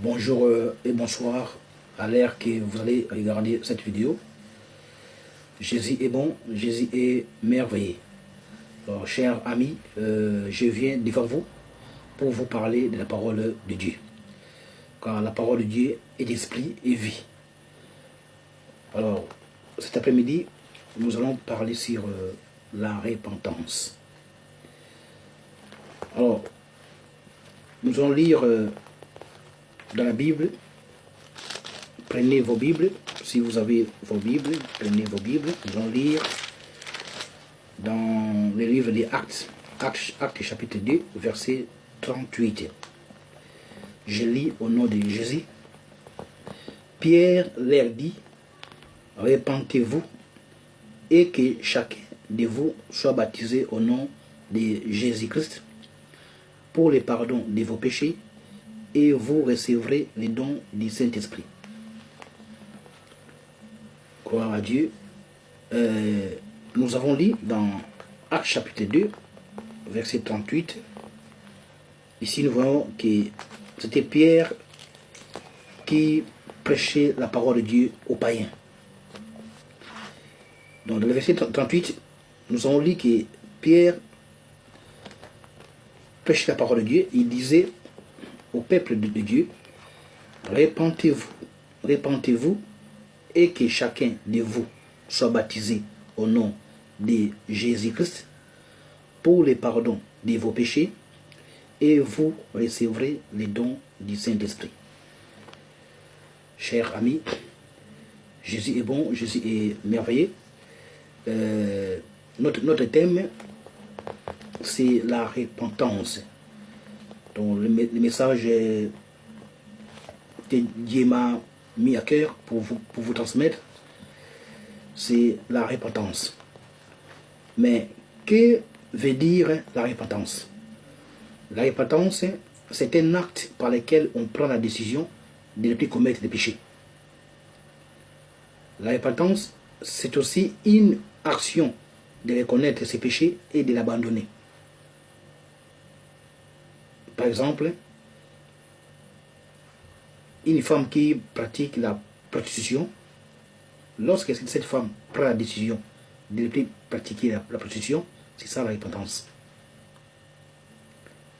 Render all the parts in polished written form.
Bonjour et bonsoir à l'heure que vous allez regarder cette vidéo. Jésus est bon, Jésus est merveilleux. Alors, chers amis, je viens devant vous pour vous parler de la parole de Dieu. Car la parole de Dieu est d'esprit et vie. Alors, cet après-midi, nous allons parler sur la repentance. Alors, nous allons lire dans la Bible. Prenez vos Bibles. Si vous avez vos Bibles, prenez vos Bibles. Nous allons lire dans le livre des Actes, Actes chapitre 2, verset 38. Je lis au nom de Jésus. Pierre leur dit, repentez-vous et que chacun de vous soit baptisé au nom de Jésus-Christ pour le pardon de vos péchés et vous recevrez les dons du Saint-Esprit. Gloire à Dieu. Nous avons lu dans Actes chapitre 2, verset 38. Ici, nous voyons que c'était Pierre qui prêchait la parole de Dieu aux païens. Donc, dans le verset 38, nous avons lu que Pierre prêchait la parole de Dieu. Il disait au peuple de Dieu, repentez-vous, repentez-vous, et que chacun de vous soit baptisé au nom de Jésus-Christ pour le pardon de vos péchés et vous recevrez les dons du Saint-Esprit. Chers amis, Jésus est bon, Jésus est merveilleux. Notre thème, c'est la repentance. Donc le message que Dieu m'a mis à cœur pour vous transmettre, c'est la repentance. Mais que veut dire la repentance? La repentance, c'est un acte par lequel on prend la décision de ne plus commettre des péchés. La repentance, c'est aussi une action de reconnaître ses péchés et de l'abandonner. Par exemple, une femme qui pratique la prostitution, lorsque cette femme prend la décision de ne plus pratiquer la prostitution, c'est ça la repentance.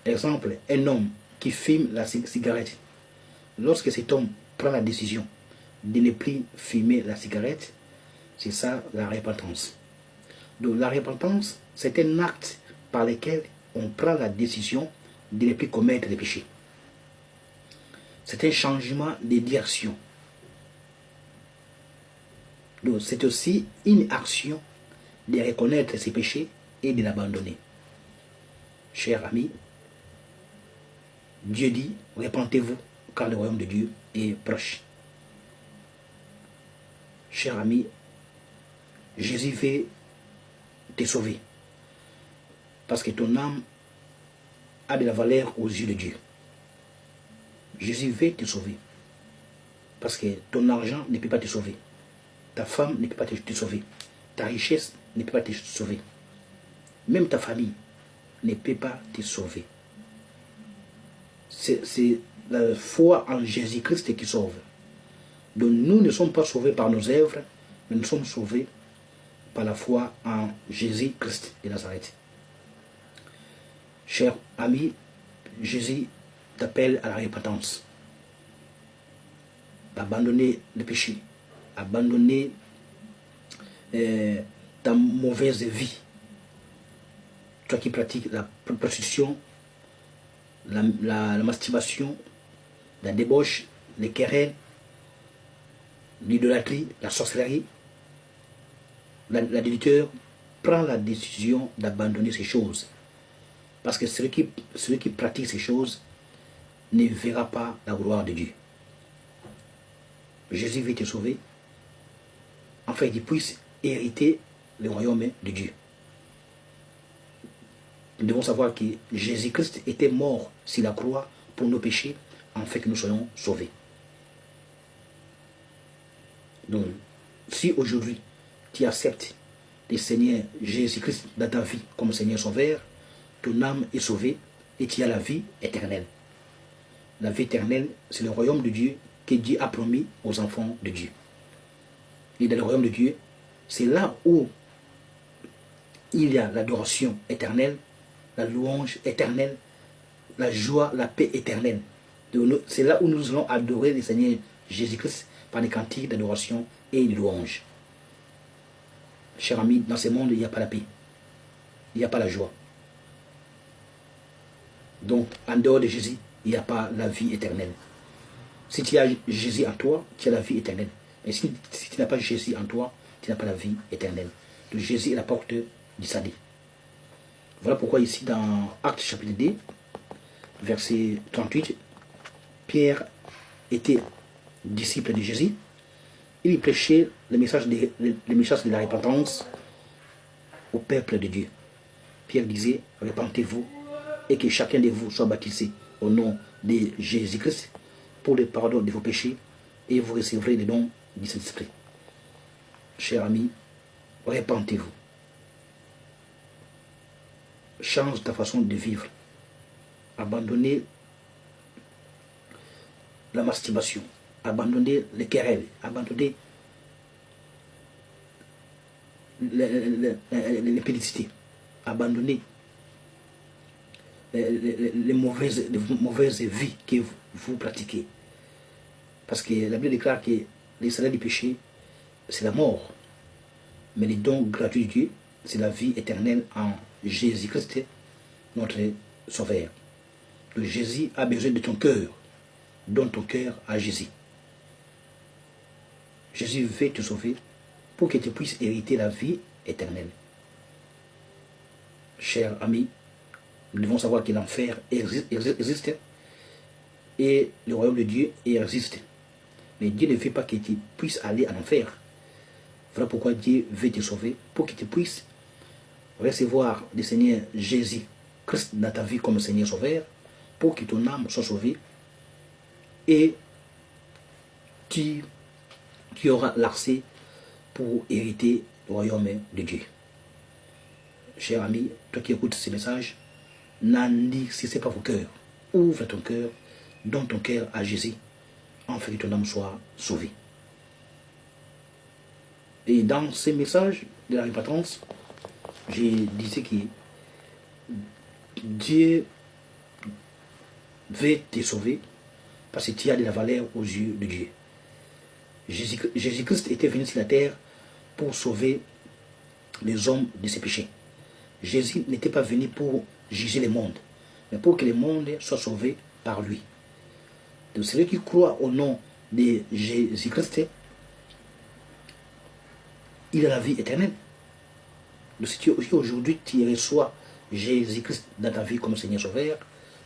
Exemple, un homme qui fume la cigarette, lorsque cet homme prend la décision de ne plus fumer la cigarette, c'est ça la repentance. Donc la repentance, c'est un acte par lequel on prend la décision de ne plus commettre des péchés. C'est un changement de direction. Donc c'est aussi une action de reconnaître ses péchés et de l'abandonner. Chers amis, Dieu dit, repentez-vous, car le royaume de Dieu est proche. Chers amis, Jésus veut te sauver. Parce que ton âme a de la valeur aux yeux de Dieu. Jésus veut te sauver. Parce que ton argent ne peut pas te sauver. Ta femme ne peut pas te sauver. Ta richesse ne peut pas te sauver. Même ta famille ne peut pas te sauver. C'est la foi en Jésus-Christ qui sauve. Donc nous ne sommes pas sauvés par nos œuvres, mais nous sommes sauvés par la foi en Jésus-Christ de Nazareth. Chers amis, Jésus t'appelle à la repentance. Abandonner le péché, abandonner ta mauvaise vie. Toi qui pratiques la prostitution, la masturbation, la débauche, les querelles, l'idolâtrie, la sorcellerie, l'adultère, prends la décision d'abandonner ces choses. Parce que celui qui pratique ces choses ne verra pas la gloire de Dieu. Jésus veut te sauver, afin qu'il puisse hériter le royaume de Dieu. Nous devons savoir que Jésus-Christ était mort sur la croix pour nos péchés, afin que nous soyons sauvés. Donc, si aujourd'hui tu acceptes le Seigneur Jésus-Christ dans ta vie comme Seigneur Sauveur, ton âme est sauvée et tu as la vie éternelle. la vie éternelle, c'est le royaume de Dieu que Dieu a promis aux enfants de Dieu. Et dans le royaume de Dieu, c'est là où il y a l'adoration éternelle, la louange éternelle, la joie, la paix éternelle. C'est là où nous allons adorer le Seigneur Jésus-Christ par des cantiques d'adoration et de louange. Chers amis, dans ce monde, il n'y a pas la paix. Il n'y a pas la joie. Donc, en dehors de Jésus, il n'y a pas la vie éternelle. Si tu as Jésus en toi, tu as la vie éternelle. Mais si tu n'as pas Jésus en toi, tu n'as pas la vie éternelle. Donc, Jésus est la porte du salut. Voilà pourquoi ici, dans Actes chapitre 2, verset 38, Pierre était disciple de Jésus. Il prêchait le message de la repentance au peuple de Dieu. Pierre disait, repentez-vous et que chacun de vous soit baptisé au nom de Jésus-Christ pour le pardon de vos péchés et vous recevrez le don du Saint-Esprit. Chers amis, repentez-vous. Change ta façon de vivre. Abandonnez la masturbation. Abandonnez les querelles. Abandonnez l'impudicité. Abandonnez les mauvaises vies que vous pratiquez. Parce que la Bible déclare que les salaires du péché, c'est la mort. Mais les dons gratuits de Dieu, c'est la vie éternelle en Jésus-Christ, notre Sauveur. Donc Jésus a besoin de ton cœur. Donne ton cœur à Jésus. Jésus veut te sauver pour que tu puisses hériter la vie éternelle. Chers amis, nous devons savoir que l'enfer existe et le royaume de Dieu existe. Mais Dieu ne veut pas que tu puisses aller en enfer. Voilà pourquoi Dieu veut te sauver, pour que tu puisses recevoir le Seigneur Jésus-Christ dans ta vie comme Seigneur Sauveur, pour que ton âme soit sauvée et tu auras l'accès pour hériter le royaume de Dieu. Cher ami, toi qui écoutes ce message, n'endurcissez pas vos cœurs. Ouvre ton cœur, donne ton cœur à Jésus, afin que ton âme soit sauvée. Et dans ce message de la repentance, je disais que Dieu veut te sauver parce que tu as de la valeur aux yeux de Dieu. Jésus-Christ était venu sur la terre pour sauver les hommes de ses péchés. Jésus n'était pas venu pour juger le monde, mais pour que le monde soit sauvé par lui. Donc celui qui croit au nom de Jésus-Christ, il a la vie éternelle. Donc si aujourd'hui tu reçois Jésus-Christ dans ta vie comme Seigneur Sauveur,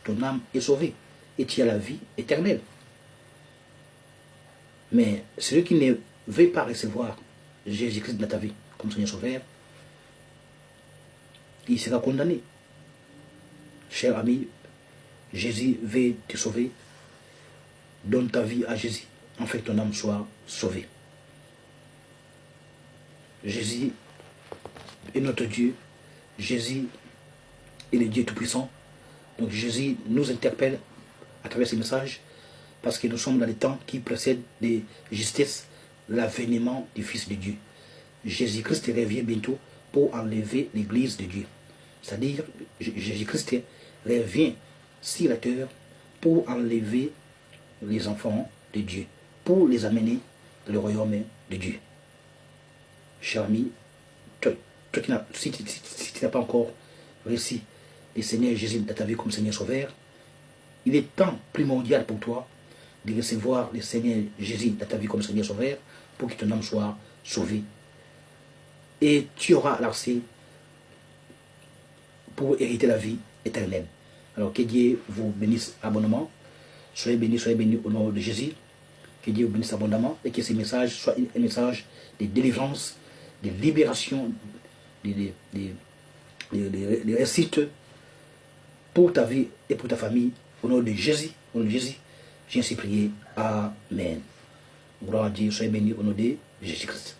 ton âme est sauvée et tu as la vie éternelle. Mais celui qui ne veut pas recevoir Jésus-Christ dans ta vie comme Seigneur Sauveur, il sera condamné. Cher ami, Jésus veut te sauver. Donne ta vie à Jésus, afin que ton âme soit sauvée. Jésus est notre Dieu. Jésus est le Dieu Tout-Puissant. Donc Jésus nous interpelle à travers ces messages parce que nous sommes dans les temps qui précèdent de justice, l'avènement du Fils de Dieu. Jésus-Christ revient bientôt pour enlever l'Église de Dieu. C'est-à-dire, Jésus-Christ revient sur la terre pour enlever les enfants de Dieu, pour les amener dans le royaume de Dieu. Cher ami, si tu n'as pas encore reçu le Seigneur Jésus dans ta vie comme Seigneur Sauveur, il est temps primordial pour toi de recevoir le Seigneur Jésus dans ta vie comme Seigneur Sauveur pour que ton âme soit sauvée. Et tu auras l'accès pour hériter la vie éternelle. Alors que Dieu vous bénisse abondamment. Soyez bénis au nom de Jésus. Que Dieu vous bénisse abondamment et que ce message soit un message de délivrance, de libération, de réussite pour ta vie et pour ta famille. Au nom de Jésus, j'ai ainsi prié. Amen. Gloire à Dieu, soyez bénis au nom de Jésus-Christ.